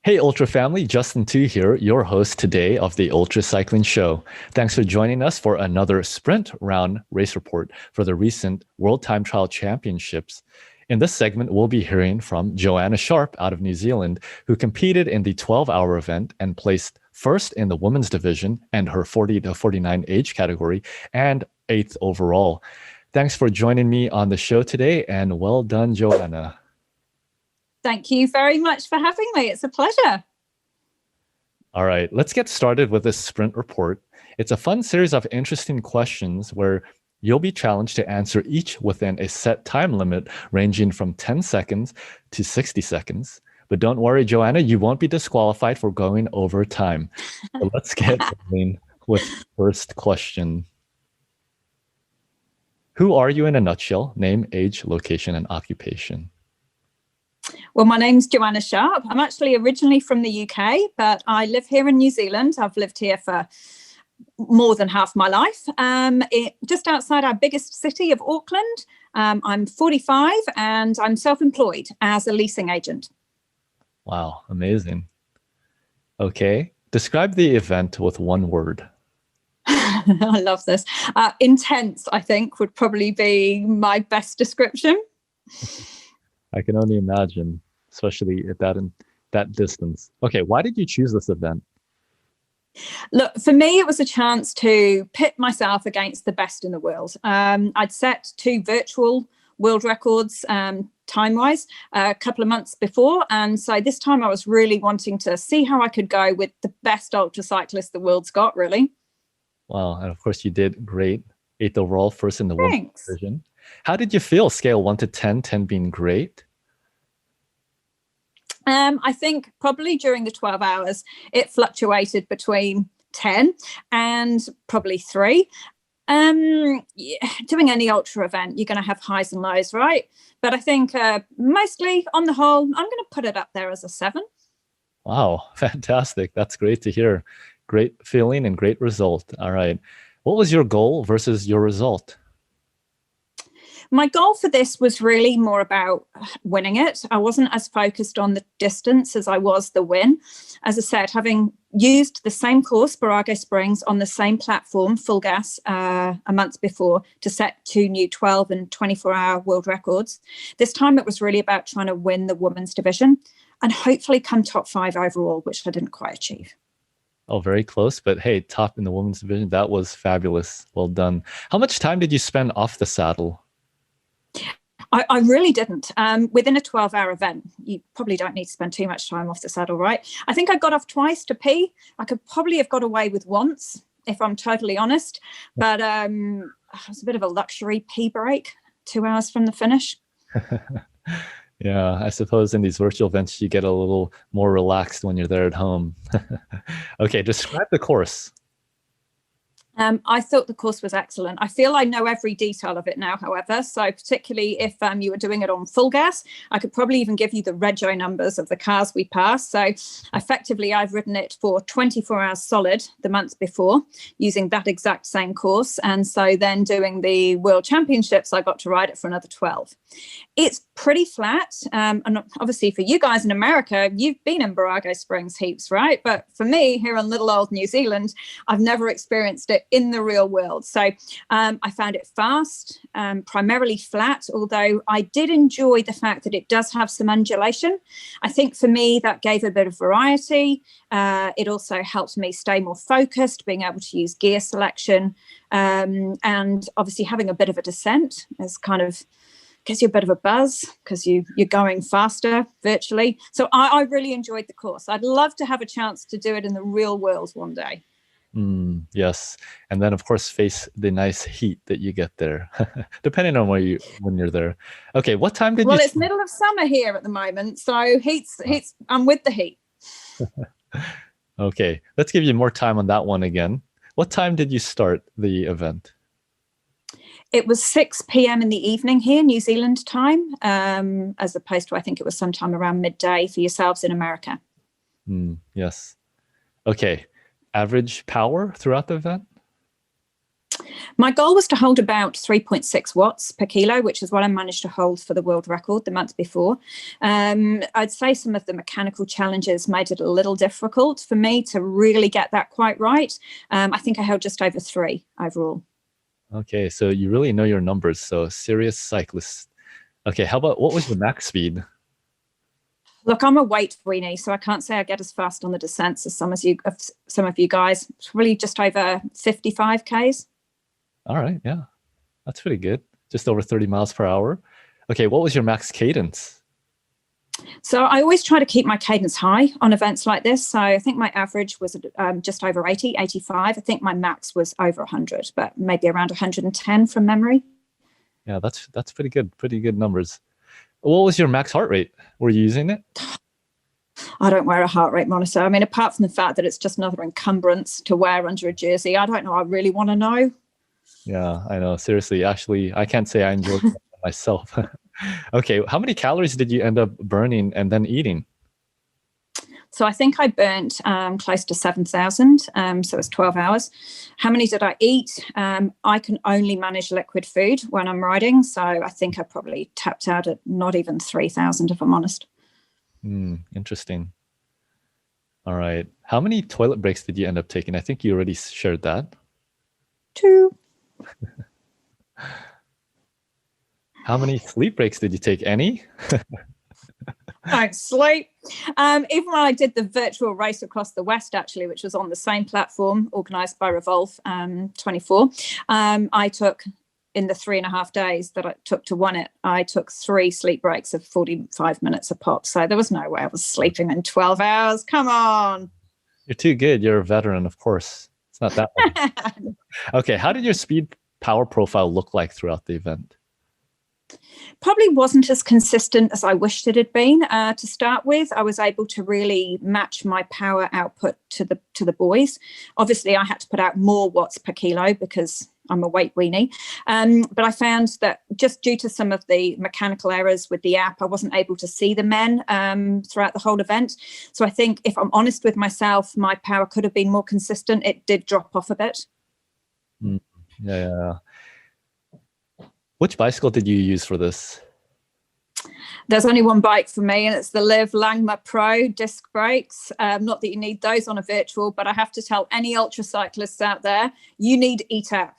Hey, Ultra family, Justin Too here, your host today of the Ultra Cycling Show. Thanks for joining us for another sprint round race report for the recent World Time Trial Championships. In this segment, we'll be hearing from Joanna Sharpe out of New Zealand, who competed in the 12-hour event and placed first in the women's division and her 40 to 49 age category and 8th overall. Thanks for joining me on the show today, and well done, Joanna. Thank you very much for having me. It's a pleasure. All right, let's get started with this sprint report. It's a fun series of interesting questions where you'll be challenged to answer each within a set time limit ranging from 10 seconds to 60 seconds. But don't worry, Joanna, you won't be disqualified for going over time. So let's get going with the first question. Who are you in a nutshell? Name, age, location, and occupation. Well, my name's Joanna Sharpe. I'm actually originally from the UK, but I live here in New Zealand. I've lived here for more than half my life, just outside our biggest city of Auckland. I'm 45 and I'm self-employed as a leasing agent. Wow, amazing. Okay, describe the event with one word. I love this. Intense, I think, would probably be my best description. I can only imagine, especially at that distance. Okay, why did you choose this event? Look, for me, it was a chance to pit myself against the best in the world. I'd set 2 virtual world records time-wise a couple of months before. And so this time I was really wanting to see how I could go with the best ultra cyclist the world's got, really. Wow, and of course you did great. 8th overall, first in the Thanks. women's division. How did you feel? Scale 1 to 10, 10 being great? I think probably during the 12 hours, it fluctuated between 10 and probably 3. Doing any ultra event, you're going to have highs and lows, right? But I think mostly on the whole, I'm going to put it up there as a 7. Wow, fantastic. That's great to hear. Great feeling and great result. All right. What was your goal versus your result? My goal for this was really more about winning it. I wasn't as focused on the distance as I was the win. As I said, having used the same course, Barago Springs, on the same platform, full gas, a month before to set 2 new 12 and 24-hour world records. This time it was really about trying to win the women's division and hopefully come top 5 overall, which I didn't quite achieve. Oh, very close. But hey, top in the women's division. That was fabulous. Well done. How much time did you spend off the saddle? I really didn't. Within a 12-hour event, you probably don't need to spend too much time off the saddle, right? I think I got off twice to pee. I could probably have got away with once, if I'm totally honest. But it was a bit of a luxury pee break, 2 hours from the finish. Yeah, I suppose in these virtual events, you get a little more relaxed when you're there at home. Okay, describe the course. I thought the course was excellent. I feel I know every detail of it now, however. So particularly if you were doing it on full gas, I could probably even give you the rego numbers of the cars we passed. So effectively, I've ridden it for 24 hours solid the month before using that exact same course. And so then doing the World Championships, I got to ride it for another 12. It's pretty flat. And obviously for you guys in America, you've been in Barago Springs heaps, right? But for me here in little old New Zealand, I've never experienced it in the real world. So I found it fast, primarily flat, although I did enjoy the fact that it does have some undulation. I think for me, that gave a bit of variety. It also helped me stay more focused, being able to use gear selection, and obviously having a bit of a descent is kind of gives you a bit of a buzz because you're going faster virtually. So I really enjoyed the course. I'd love to have a chance to do it in the real world one day. Yes, and then of course face the nice heat that you get there, depending on when you're there. Okay, what time did you? Well, it's middle of summer here at the moment, so heat's. I'm with the heat. Okay, let's give you more time on that one again. What time did you start the event? It was 6 p.m. in the evening here, New Zealand time, as opposed to I think it was sometime around midday for yourselves in America. Yes. Okay. Average power throughout the event? My goal was to hold about 3.6 watts per kilo, which is what I managed to hold for the world record the month before. I'd say some of the mechanical challenges made it a little difficult for me to really get that quite right. I think I held just over 3 overall. Okay, so you really know your numbers. So serious cyclist. Okay, how about what was your max speed? Look, I'm a weight weenie, so I can't say I get as fast on the descents as some of you guys. It's really just over 55 Ks. All right, yeah, that's pretty good. Just over 30 miles per hour. Okay, what was your max cadence? So I always try to keep my cadence high on events like this. So I think my average was just over 80, 85. I think my max was over 100, but maybe around 110 from memory. Yeah, that's pretty good. Pretty good numbers. What was your max heart rate? Were you using it? I don't wear a heart rate monitor. I mean, apart from the fact that it's just another encumbrance to wear under a jersey, I don't know. I really want to know. Yeah, I know. Seriously, actually, I can't say I enjoyed it myself. Okay, how many calories did you end up burning and then eating? So I think I burnt close to 7,000. So it's 12 hours. How many did I eat? I can only manage liquid food when I'm riding. So I think I probably tapped out at not even 3,000, if I'm honest. Interesting. All right. How many toilet breaks did you end up taking? I think you already shared that. 2. How many sleep breaks did you take? Any? Don't sleep. Even when I did the virtual race across the West, actually, which was on the same platform organised by Revolve 24, I took, in the 3.5 days that I took to win it, I took 3 sleep breaks of 45 minutes a pop. So there was no way I was sleeping in 12 hours. Come on. You're too good. You're a veteran, of course. It's not that long. Okay, how did your speed power profile look like throughout the event? Probably wasn't as consistent as I wished it had been. To start with, I was able to really match my power output to the boys. Obviously, I had to put out more watts per kilo because I'm a weight weenie. But I found that just due to some of the mechanical errors with the app, I wasn't able to see the men throughout the whole event. So I think if I'm honest with myself, my power could have been more consistent. It did drop off a bit. Yeah. Which bicycle did you use for this? There's only one bike for me, and it's the Liv Langma Pro disc brakes. Not that you need those on a virtual, but I have to tell any ultra cyclists out there, you need ETAP,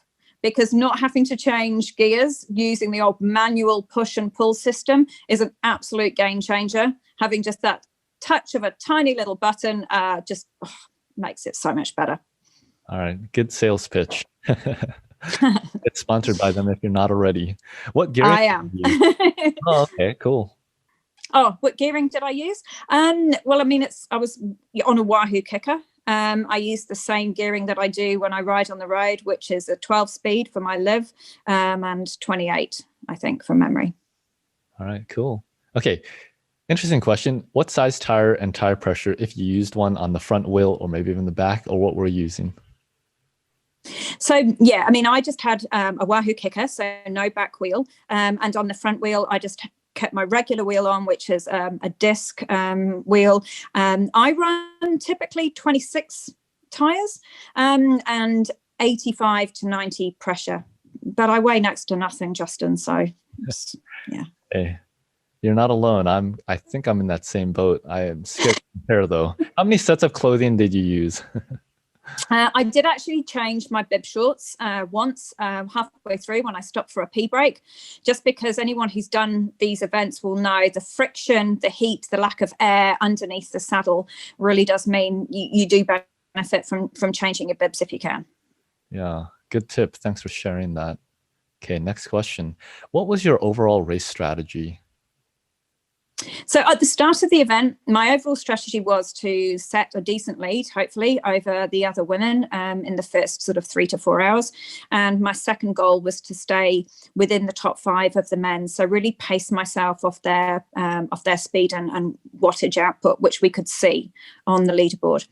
because not having to change gears using the old manual push and pull system is an absolute game changer. Having just that touch of a tiny little button just makes it so much better. All right, good sales pitch. It's sponsored by them if you're not already. What gearing? I am. Oh, okay, cool. Oh, what gearing did I use? Well, I mean, I was on a Wahoo kicker. I use the same gearing that I do when I ride on the road, which is a 12 speed for my Liv and 28, I think, from memory. All right, cool. Okay, interesting question. What size tire and tire pressure, if you used one on the front wheel or maybe even the back, or what were you using? So, yeah, I mean, I just had a Wahoo kicker, so no back wheel. And on the front wheel, I just kept my regular wheel on, which is a disc wheel. I run typically 26 tires and 85 to 90 pressure. But I weigh next to nothing, Justin. So, yeah. Hey, you're not alone. I think I'm in that same boat. I am scared to compare, though. How many sets of clothing did you use? I did actually change my bib shorts once halfway through when I stopped for a pee break, just because anyone who's done these events will know the friction, the heat, the lack of air underneath the saddle really does mean you do benefit from changing your bibs if you can. Yeah, good tip. Thanks for sharing that. Okay, next question. What was your overall race strategy? So at the start of the event, my overall strategy was to set a decent lead, hopefully, over the other women in the first sort of 3 to 4 hours. And my second goal was to stay within the top 5 of the men. So really pace myself off their speed and wattage output, which we could see on the leaderboard.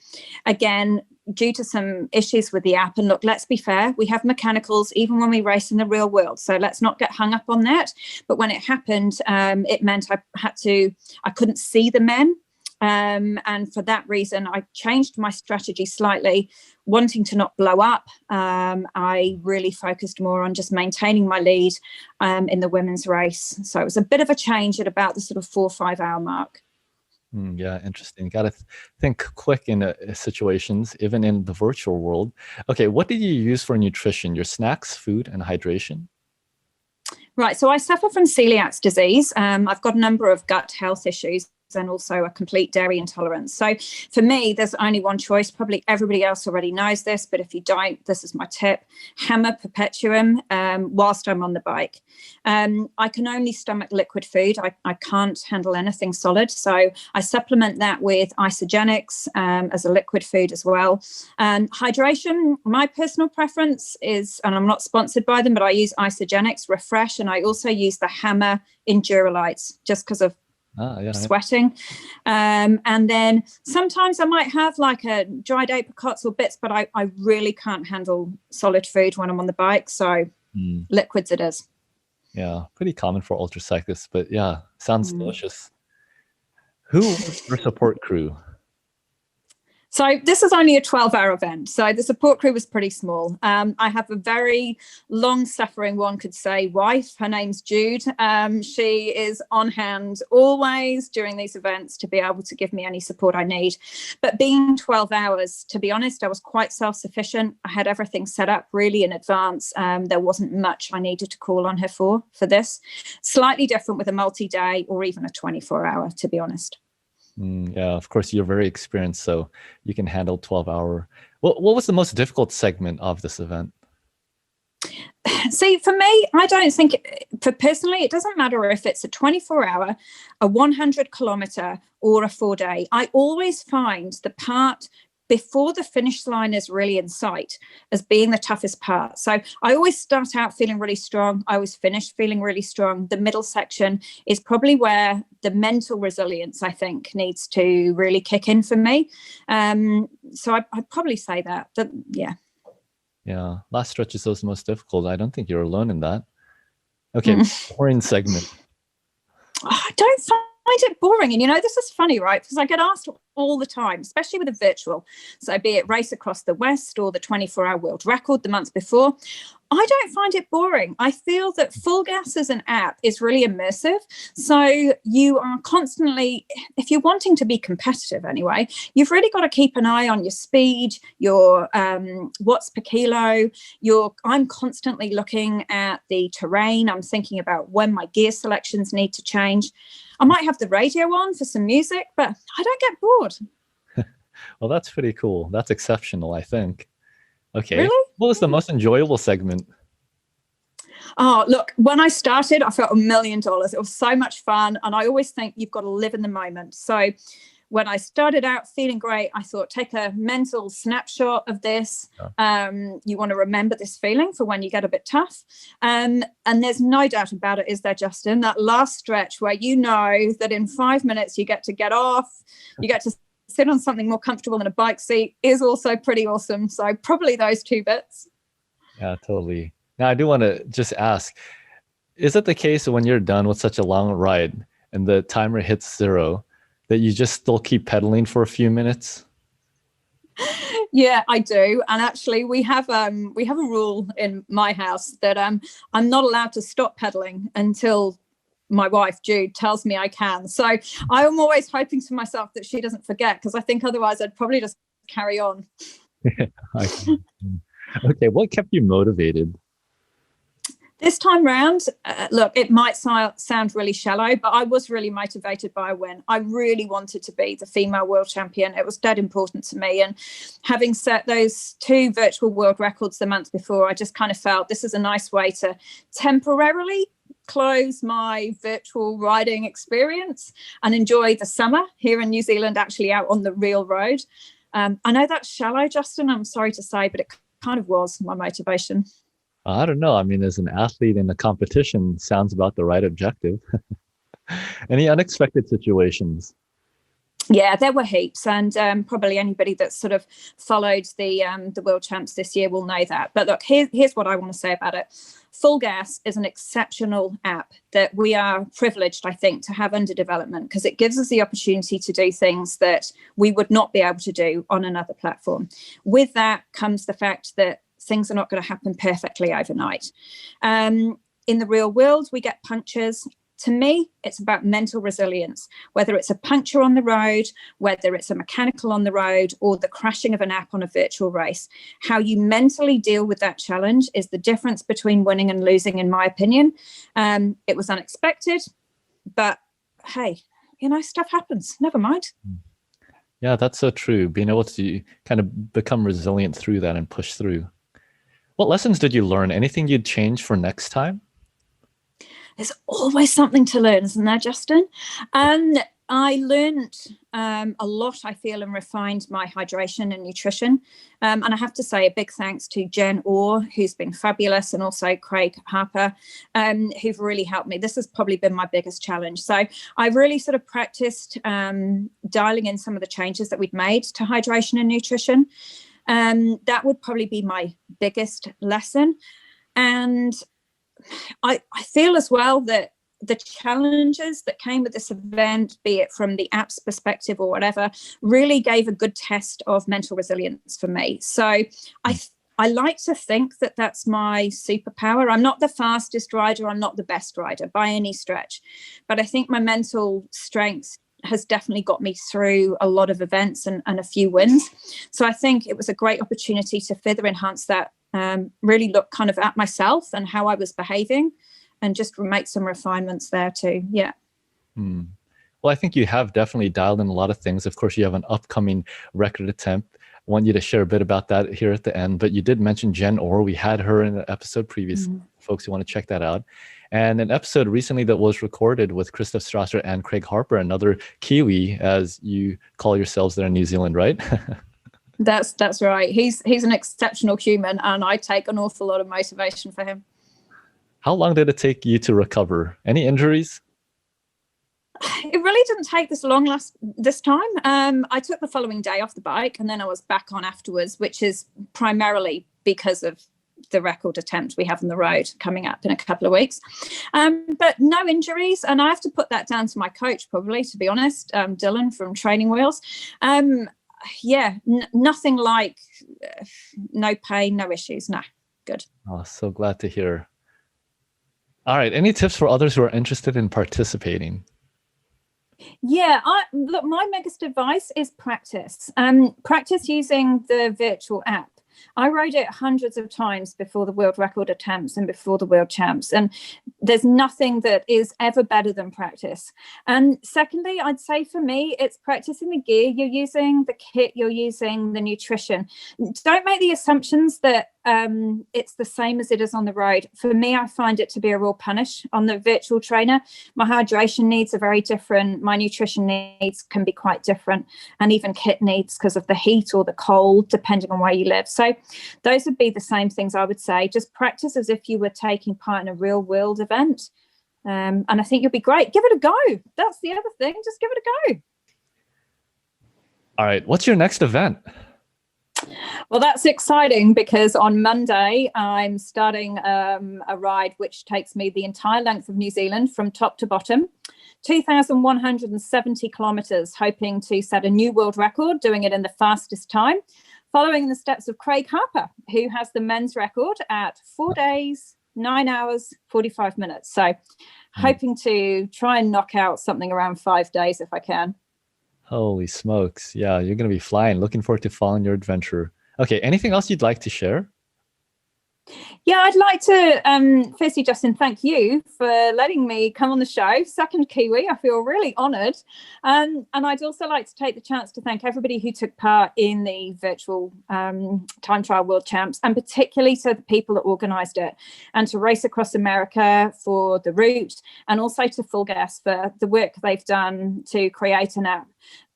Again, due to some issues with the app, and look, let's be fair, we have mechanicals even when we race in the real world, so let's not get hung up on that. But when it happened, it meant I couldn't see the men And for that reason, I changed my strategy slightly, wanting to not blow up. I really focused more on just maintaining my lead in the women's race. So it was a bit of a change at about the sort of 4 or 5 hour mark. Yeah, interesting. Got to think quick in situations, even in the virtual world. Okay, what did you use for nutrition? Your snacks, food, and hydration? Right. So I suffer from celiac disease. I've got a number of gut health issues and also a complete dairy intolerance. So for me, there's only one choice. Probably everybody else already knows this, but if you don't, this is my tip. Hammer perpetuum whilst I'm on the bike. I can only stomach liquid food. I can't handle anything solid. So I supplement that with isogenics as a liquid food as well. Hydration, my personal preference is, and I'm not sponsored by them, but I use isogenics, Refresh, and I also use the Hammer Endurolites just because of sweating. And then sometimes I might have like a dried apricots or bits, but I really can't handle solid food when I'm on the bike. So liquids it is. Yeah, pretty common for ultracyclists, but yeah, sounds delicious. Who was your support crew? So this is only a 12-hour event. So the support crew was pretty small. I have a very long-suffering, one could say, wife. Her name's Jude. She is on hand always during these events to be able to give me any support I need. But being 12 hours, to be honest, I was quite self-sufficient. I had everything set up really in advance. There wasn't much I needed to call on her for this. Slightly different with a multi-day or even a 24-hour, to be honest. Yeah, of course, you're very experienced, so you can handle 12-hour. What was the most difficult segment of this event? See, for me, I don't think, personally, it doesn't matter if it's a 24-hour, a 100-kilometer, or a 4-day. I always find the part before the finish line is really in sight as being the toughest part. So I always start out feeling really strong. I always finish feeling really strong. The middle section is probably where the mental resilience, I think, needs to really kick in for me. So I'd probably say that, yeah. Yeah, last stretch is the most difficult. I don't think you're alone in that. Okay, boring segment. I don't find it boring. And, this is funny, right? Because I get asked all the time, especially with a virtual. So be it Race Across the West or the 24-hour world record the month before. I don't find it boring. I feel that Full Gas as an app is really immersive. So you are constantly, if you're wanting to be competitive anyway, you've really got to keep an eye on your speed, your watts per kilo. I'm constantly looking at the terrain. I'm thinking about when my gear selections need to change. I might have the radio on for some music, but I don't get bored. Well, that's pretty cool. That's exceptional, I think. Okay. Really? What was the most enjoyable segment? Oh, look, when I started, I felt $1 million. It was so much fun. And I always think you've got to live in the moment. So when I started out feeling great, I thought, take a mental snapshot of this. You want to remember this feeling for when you get a bit tough. And there's no doubt about it, is there, Justin? That last stretch where you know that in 5 minutes you get to get off, you get to sit on something more comfortable than a bike seat is also pretty awesome. So probably those two bits. Yeah, totally. Now, I do want to just ask, is it the case that when you're done with such a long ride and the timer hits 0, that you just still keep pedaling for a few minutes? Yeah, I do. And actually, we have a rule in my house that I'm not allowed to stop pedaling until my wife, Jude, tells me I can. So I am always hoping to myself that she doesn't forget, because I think otherwise I'd probably just carry on. Okay, what kept you motivated? This time round, look, it might sound really shallow, but I was really motivated by a win. I really wanted to be the female world champion. It was dead important to me. And having set those 2 virtual world records the month before, I just kind of felt this is a nice way to temporarily close my virtual riding experience and enjoy the summer here in New Zealand, actually out on the real road. I know that's shallow, Justin, I'm sorry to say, but it kind of was my motivation. I don't know. I mean, as an athlete in a competition, sounds about the right objective. Any unexpected situations? Yeah, there were heaps, and probably anybody that's sort of followed the World Champs this year will know that. But look, here's what I want to say about it. Full Gas is an exceptional app that we are privileged, I think, to have under development, because it gives us the opportunity to do things that we would not be able to do on another platform. With that comes the fact that things are not going to happen perfectly overnight. In the real world, we get punctures. To me, it's about mental resilience, whether it's a puncture on the road, whether it's a mechanical on the road, or the crashing of an app on a virtual race. How you mentally deal with that challenge is the difference between winning and losing, in my opinion. It was unexpected, but hey, stuff happens. Never mind. Yeah, that's so true. Being able to kind of become resilient through that and push through. What lessons did you learn? Anything you'd change for next time? There's always something to learn, isn't there, Justin? I learned a lot, I feel, and refined my hydration and nutrition. And I have to say a big thanks to Jen Orr, who's been fabulous, and also Craig Harper, who've really helped me. This has probably been my biggest challenge. So I really sort of practiced dialing in some of the changes that we'd made to hydration and nutrition. That would probably be my biggest lesson. And I feel as well that the challenges that came with this event, be it from the app's perspective or whatever, really gave a good test of mental resilience for me. So I like to think that that's my superpower. I'm not the fastest rider. I'm not the best rider by any stretch. But I think my mental strength has definitely got me through a lot of events and a few wins. So I think it was a great opportunity to further enhance that. Really look kind of at myself and how I was behaving, and just make some refinements there too. Yeah. Well, I think you have definitely dialed in a lot of things. Of course, you have an upcoming record attempt. I want you to share a bit about that here at the end, but you did mention Jen Orr. We had her in the episode previous, folks who want to check that out. And an episode recently that was recorded with Christoph Strasser and Craig Harper, another Kiwi, as you call yourselves there in New Zealand, right? That's right. He's an exceptional human, and I take an awful lot of motivation for him. How long did it take you to recover? Any injuries? It really didn't take this long this time. I took the following day off the bike, and then I was back on afterwards, which is primarily because of the record attempt we have on the road coming up in a couple of weeks. But no injuries, and I have to put that down to my coach, probably, to be honest, Dylan from Training Wheels. Nothing like no pain, no issues. No, good. Oh, so glad to hear. All right. Any tips for others who are interested in participating? Yeah, look, my biggest advice is practice. Practice using the virtual app. I rode it hundreds of times before the world record attempts and before the world champs. And there's nothing that is ever better than practice. And secondly, I'd say for me, it's practicing the gear you're using, the kit you're using, the nutrition. Don't make the assumptions that it's the same as it is on the road. For me, I find it to be a real punish on the virtual trainer. My hydration needs are very different. My nutrition needs can be quite different, and even kit needs because of the heat or the cold, depending on where you live. So those would be the same things I would say. Just practice as if you were taking part in a real world event. And I think you'll be great. Give it a go. That's the other thing. Just give it a go. All right. What's your next event? Well, that's exciting because on Monday, I'm starting a ride which takes me the entire length of New Zealand from top to bottom, 2,170 kilometers, hoping to set a new world record, doing it in the fastest time, following in the steps of Craig Harper, who has the men's record at 4 days, 9 hours, 45 minutes. So hoping to try and knock out something around 5 days if I can. Holy smokes. Yeah, you're going to be flying. Looking forward to following your adventure. Okay, anything else you'd like to share? Yeah, I'd like to, firstly, Justin, thank you for letting me come on the show. Second Kiwi, I feel really honoured. And I'd also like to take the chance to thank everybody who took part in the virtual time trial world champs, and particularly to the people that organised it, and to Race Across America for the route, and also to Full Gas for the work they've done to create an app.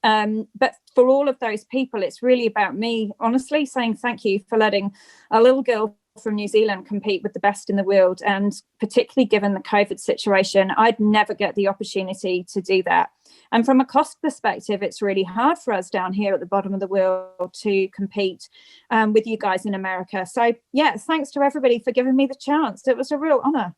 But for all of those people, it's really about me, honestly, saying thank you for letting a little girl from New Zealand compete with the best in the world. And particularly given the COVID situation, I'd never get the opportunity to do that. And from a cost perspective, it's really hard for us down here at the bottom of the world to compete with you guys in America. So yeah, thanks to everybody for giving me the chance. It was a real honor.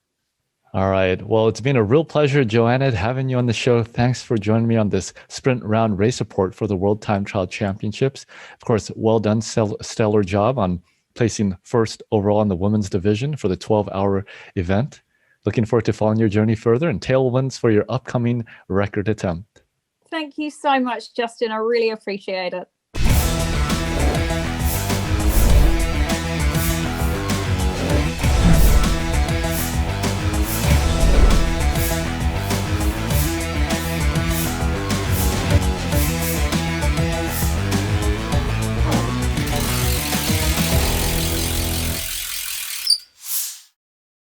All right. Well, it's been a real pleasure, Joanna, having you on the show. Thanks for joining me on this sprint round race report for the World Time Trial Championships. Of course, well done, stellar job on placing first overall in the women's division for the 12-hour event. Looking forward to following your journey further, and tailwinds for your upcoming record attempt. Thank you so much, Justin. I really appreciate it.